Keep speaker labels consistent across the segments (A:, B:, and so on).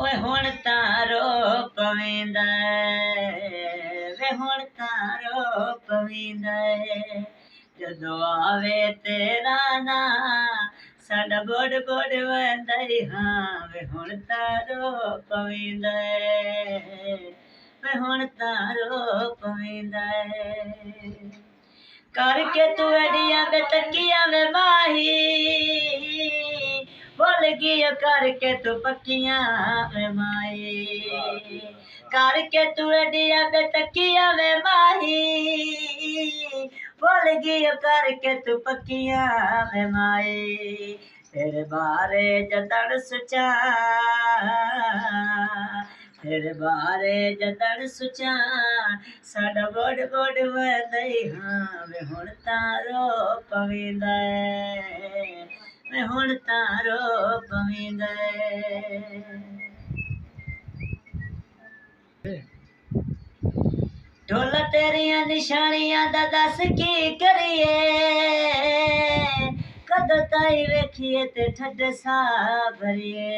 A: ओए हुण तारो पवेंदा वे हुण तारो पवेंदा जदों आवे तेरा ना साडा बुड़ बुड़ वंदा हाँ वे हुण तारो पवेंदा वे हुण तारो पवेंदा करके तू अड़िया बेतकिया में माही बोल गई करके तू पक्किया में माही करके तू अड़िया बेतकिया में माही बोल गई करके तू पक्किया में माही तेरे बारे जदड़ सुचा तेरे बारे जदड़ सुचा साडा बड़ बड़ वदई हाँ वे हुण तारो पवेंदा वे हुण तारो पवेंदा ढोल तेरिया निशानियां दा दस की करिए कदों ताई वेखिए ते ठड्डे सा भरिए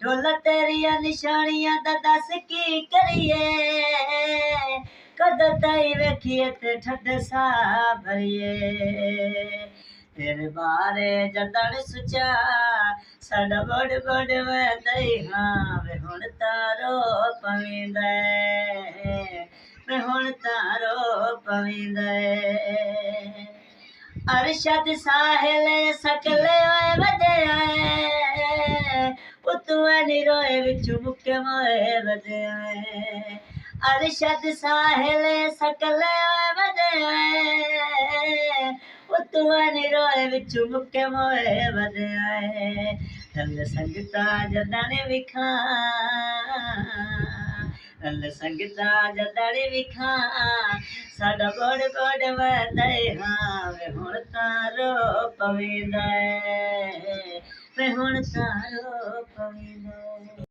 A: ढोल तेरिया निशानियां दा दस की करिए कदों ताई वेखिए ते ठड्डे सा भरिए तेरे बारे जदड़ सुचा साडा बड़ बड़ वदई हाँ वे हुण तारो पवेंदा वे हुण तारो पवेंदा अरशद साहिल सकले वदे उतुआ निरोए विचु मुके मोए वदे अरशद साहिल सकले वदे उतुआ निरोए विचु मुके मोए वदे रंग संगता जदड़ विखा रंग संगता जदड़ विखा साडा बड़ बड़ वदई हाँ वे हुण तारो पवेंदा वे हुण तारो पवेंदा।